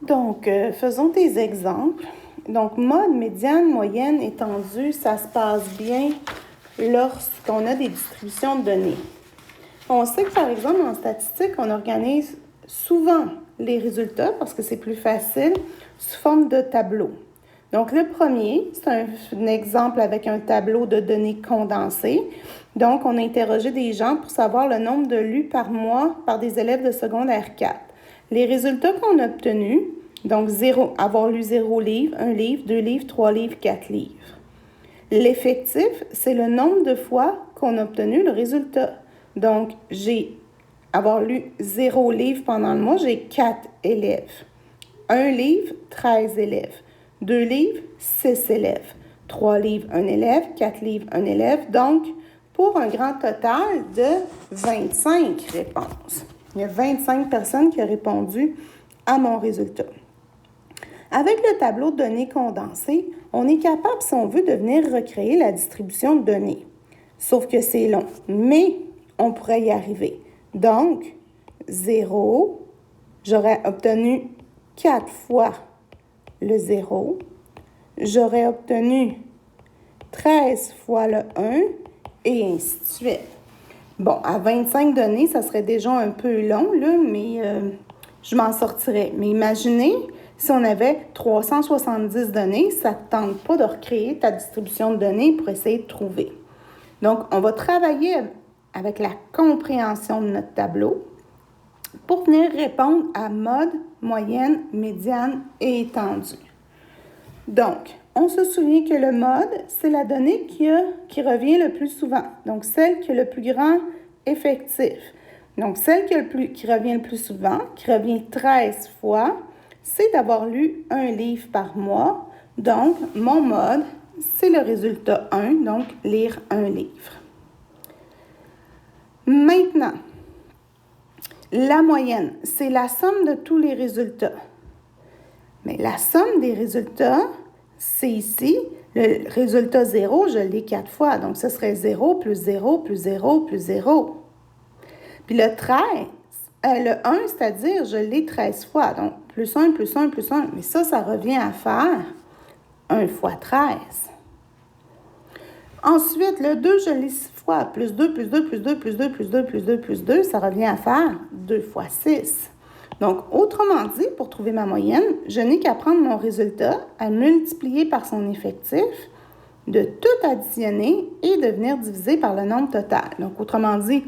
Donc, faisons des exemples. Donc, mode, médiane, moyenne, étendue, ça se passe bien lorsqu'on a des distributions de données. On sait que, par exemple, en statistique, on organise souvent les résultats, parce que c'est plus facile, sous forme de tableau. Donc, le premier, c'est un exemple avec un tableau de données condensées. Donc, on a interrogé des gens pour savoir le nombre de lus par mois par des élèves de secondaire 4. Les résultats qu'on a obtenus, donc avoir lu 0 livre, 1 livre, 2 livres, 3 livres, 4 livres. L'effectif, c'est le nombre de fois qu'on a obtenu le résultat. Donc, avoir lu 0 livre pendant le mois, j'ai 4 élèves. 1 livre, 13 élèves. 2 livres, 6 élèves. 3 livres, 1 élève. 4 livres, 1 élève. Donc, pour un grand total de 25 réponses. Il y a 25 personnes qui ont répondu à mon résultat. Avec le tableau de données condensées, on est capable, si on veut, de venir recréer la distribution de données. Sauf que c'est long, mais on pourrait y arriver. Donc, 0, j'aurais obtenu 4 fois le 0. J'aurais obtenu 13 fois le 1 et ainsi de suite. Bon, à 25 données, ça serait déjà un peu long, là, mais je m'en sortirais. Mais imaginez, si on avait 370 données, ça ne te tente pas de recréer ta distribution de données pour essayer de trouver. Donc, on va travailler avec la compréhension de notre tableau pour venir répondre à mode, moyenne, médiane et étendue. Donc, on se souvient que le mode, c'est la donnée qui revient le plus souvent. Donc, celle qui a le plus grand effectif. Donc, celle qui revient le plus souvent, qui revient 13 fois, c'est d'avoir lu 1 livre par mois. Donc, mon mode, c'est le résultat 1, donc lire 1 livre. Maintenant, la moyenne, c'est la somme de tous les résultats. Mais la somme des résultats, c'est ici, le résultat 0, je l'ai 4 fois. Donc, ce serait 0 plus 0 plus 0 plus 0. Puis le 1, c'est-à-dire, je l'ai 13 fois. Donc, plus 1, plus 1, plus 1. Mais ça revient à faire 1 fois 13. Ensuite, le 2, je l'ai 6 fois. Plus 2, plus 2, plus 2, plus 2, plus 2, plus 2, plus 2, ça revient à faire 2 fois 6. Donc, autrement dit, pour trouver ma moyenne, je n'ai qu'à prendre mon résultat, à multiplier par son effectif, de tout additionner et de venir diviser par le nombre total. Donc, autrement dit,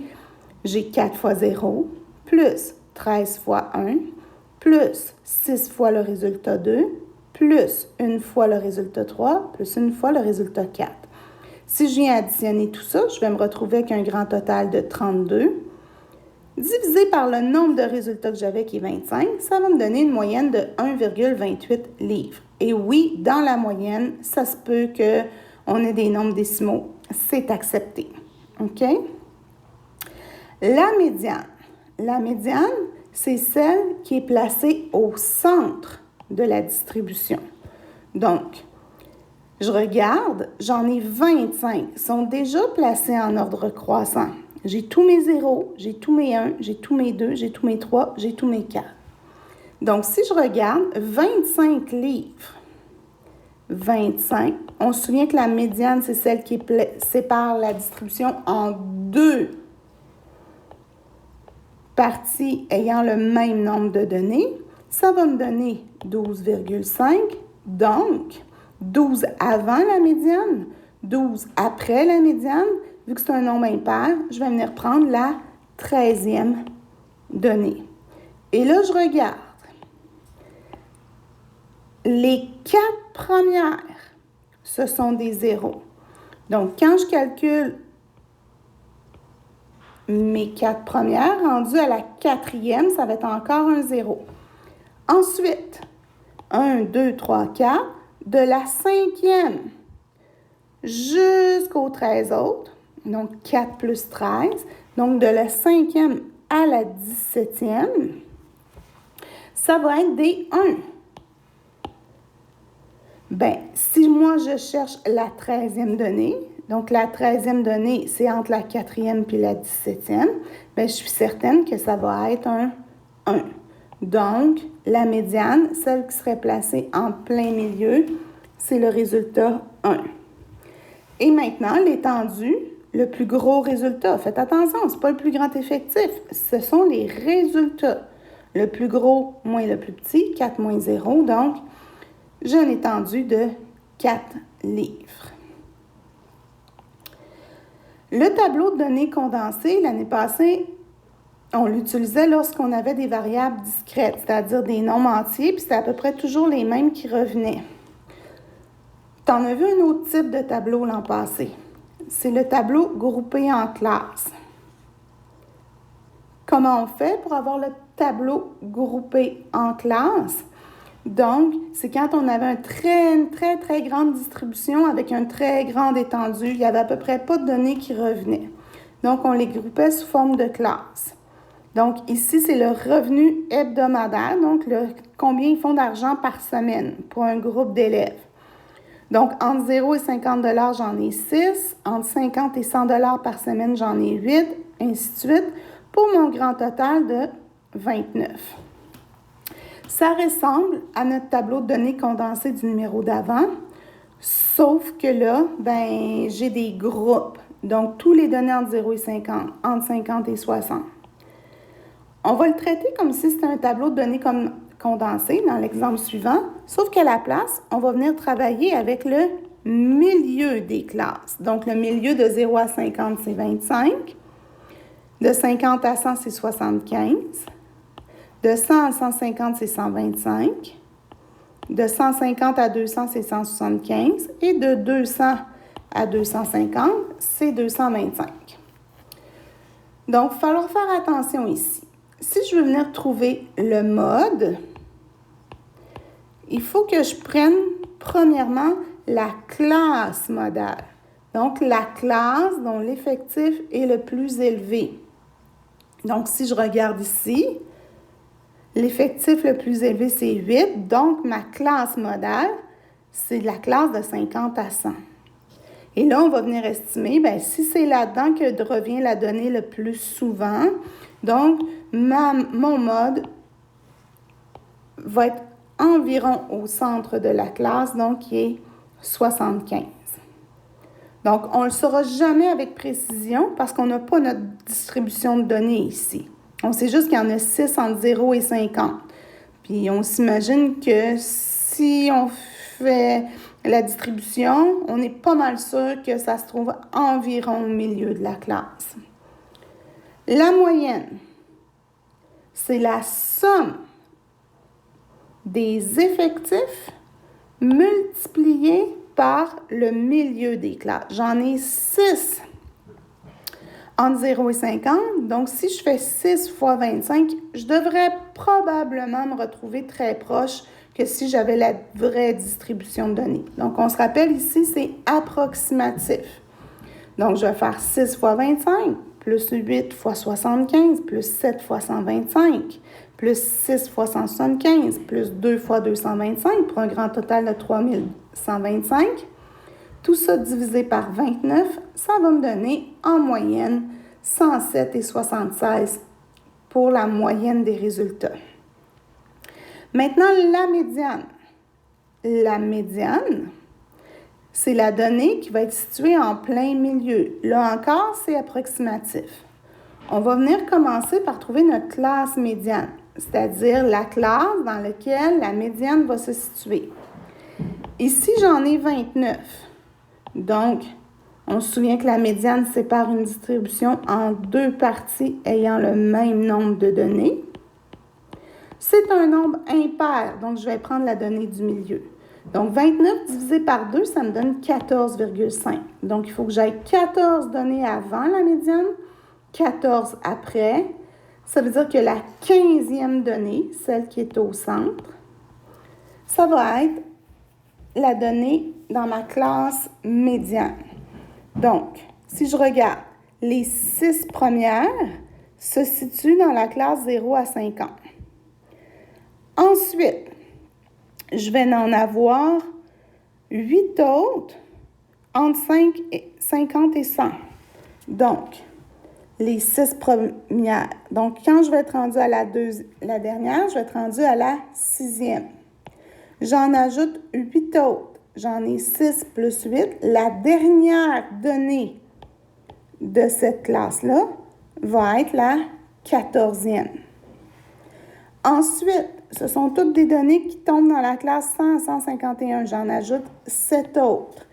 j'ai 4 fois 0, plus 13 fois 1, plus 6 fois le résultat 2, plus 1 fois le résultat 3, plus 1 fois le résultat 4. Si je viens additionner tout ça, je vais me retrouver avec un grand total de 32. Divisé par le nombre de résultats que j'avais, qui est 25, ça va me donner une moyenne de 1,28 livres. Et oui, dans la moyenne, ça se peut qu'on ait des nombres décimaux. C'est accepté. OK? La médiane. La médiane, c'est celle qui est placée au centre de la distribution. Donc, je regarde, j'en ai 25. Ils sont déjà placés en ordre croissant. J'ai tous mes 0, j'ai tous mes 1, j'ai tous mes 2, j'ai tous mes 3, j'ai tous mes 4. Donc, si je regarde, 25 livres, 25, on se souvient que la médiane, c'est celle qui sépare la distribution en 2 parties ayant le même nombre de données. Ça va me donner 12,5. Donc, 12 avant la médiane, 12 après la médiane. Vu que c'est un nombre impair, je vais venir prendre la 13e donnée. Et là, je regarde. Les 4 premières, ce sont des zéros. Donc, quand je calcule mes 4 premières, rendues à la 4e, ça va être encore un 0. Ensuite, 1, 2, 3, 4, de la 5e jusqu'aux 13 autres, donc 4 plus 13, donc de la 5e à la 17e, ça va être des 1. Bien, si moi je cherche la 13e donnée, donc la 13e donnée, c'est entre la 4e puis la 17e, bien, je suis certaine que ça va être un 1. Donc, la médiane, celle qui serait placée en plein milieu, c'est le résultat 1. Et maintenant, l'étendue, le plus gros résultat. Faites attention, ce n'est pas le plus grand effectif, ce sont les résultats. Le plus gros moins le plus petit, 4 moins 0, donc j'ai une étendue de 4 livres. Le tableau de données condensé, l'année passée, on l'utilisait lorsqu'on avait des variables discrètes, c'est-à-dire des nombres entiers, puis c'était à peu près toujours les mêmes qui revenaient. Tu en as vu un autre type de tableau l'an passé. C'est le tableau groupé en classes. Comment on fait pour avoir le tableau groupé en classes? Donc, c'est quand on avait une très grande distribution avec une très grande étendue. Il n'y avait à peu près pas de données qui revenaient. Donc, on les groupait sous forme de classes. Donc, ici, c'est le revenu hebdomadaire, donc combien ils font d'argent par semaine pour un groupe d'élèves. Donc, entre 0 et 50 $, j'en ai 6. Entre 50 et 100 $ par semaine, j'en ai 8, ainsi de suite, pour mon grand total de 29. Ça ressemble à notre tableau de données condensé du numéro d'avant, sauf que là, j'ai des groupes. Donc, tous les données entre 0 et 50, entre 50 et 60. On va le traiter comme si c'était un tableau de données condensé dans l'exemple suivant, sauf qu'à la place, on va venir travailler avec le milieu des classes. Donc, le milieu de 0 à 50, c'est 25. De 50 à 100, c'est 75. De 100 à 150, c'est 125. De 150 à 200, c'est 175. Et de 200 à 250, c'est 225. Donc, il va falloir faire attention ici. Si je veux venir trouver le mode, il faut que je prenne premièrement la classe modale. Donc, la classe dont l'effectif est le plus élevé. Donc, si je regarde ici, l'effectif le plus élevé, c'est 8. Donc, ma classe modale, c'est la classe de 50 à 100. Et là, on va venir estimer, si c'est là-dedans que revient la donnée le plus souvent, donc, mon mode va être environ au centre de la classe, donc qui est 75. Donc, on ne le saura jamais avec précision parce qu'on n'a pas notre distribution de données ici. On sait juste qu'il y en a 6 entre 0 et 50. Puis, on s'imagine que si on fait la distribution, on est pas mal sûr que ça se trouve environ au milieu de la classe. La moyenne, c'est la somme des effectifs multipliés par le milieu des classes. J'en ai 6 entre 0 et 50. Donc, si je fais 6 fois 25, je devrais probablement me retrouver très proche que si j'avais la vraie distribution de données. Donc, on se rappelle ici, c'est approximatif. Donc, je vais faire 6 fois 25, plus 8 fois 75, plus 7 fois 125, plus 6 fois 175, plus 2 fois 225, pour un grand total de 3125. Tout ça divisé par 29, ça va me donner en moyenne 107,76 pour la moyenne des résultats. Maintenant, la médiane. La médiane, c'est la donnée qui va être située en plein milieu. Là encore, c'est approximatif. On va venir commencer par trouver notre classe médiane, c'est-à-dire la classe dans laquelle la médiane va se situer. Ici, j'en ai 29. Donc, on se souvient que la médiane sépare une distribution en deux parties ayant le même nombre de données. C'est un nombre impair, donc je vais prendre la donnée du milieu. Donc, 29 divisé par 2, ça me donne 14,5. Donc, il faut que j'aille 14 données avant la médiane, 14 après. Ça veut dire que la 15e donnée, celle qui est au centre, ça va être la donnée dans ma classe médiane. Donc, si je regarde, les 6 premières se situent dans la classe 0 à 50. Ensuite, je vais en avoir 8 autres entre 50 et 100. Donc, les 6 premières. Donc, quand je vais être rendue à la dernière, je vais être rendue à la 6e. J'en ajoute 8 autres. J'en ai 6 plus 8. La dernière donnée de cette classe-là va être la 14e. Ensuite, ce sont toutes des données qui tombent dans la classe 100 à 151. J'en ajoute 7 autres.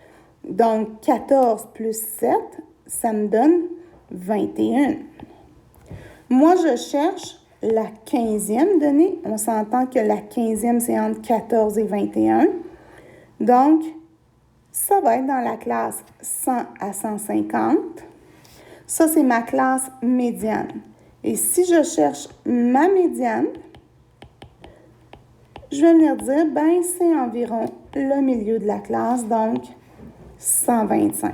Donc, 14 plus 7, ça me donne 21. Moi, je cherche la 15e donnée. On s'entend que la 15e, c'est entre 14 et 21. Donc, ça va être dans la classe 100 à 150. Ça, c'est ma classe médiane. Et si je cherche ma médiane, je vais venir dire, ben, c'est environ le milieu de la classe, donc 125.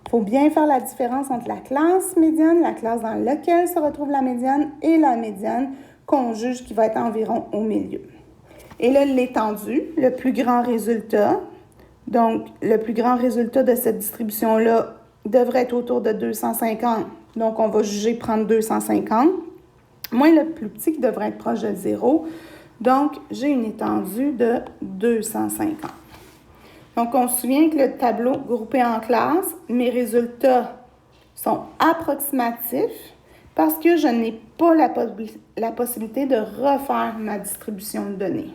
Il faut bien faire la différence entre la classe médiane, la classe dans laquelle se retrouve la médiane, et la médiane qu'on juge qui va être environ au milieu. Et là, l'étendue, le plus grand résultat. Donc, le plus grand résultat de cette distribution-là devrait être autour de 250. Donc, on va juger prendre 250. Moins le plus petit qui devrait être proche de 0. Donc, j'ai une étendue de 250. Donc, on se souvient que le tableau groupé en classes, mes résultats sont approximatifs parce que je n'ai pas la possibilité de refaire ma distribution de données.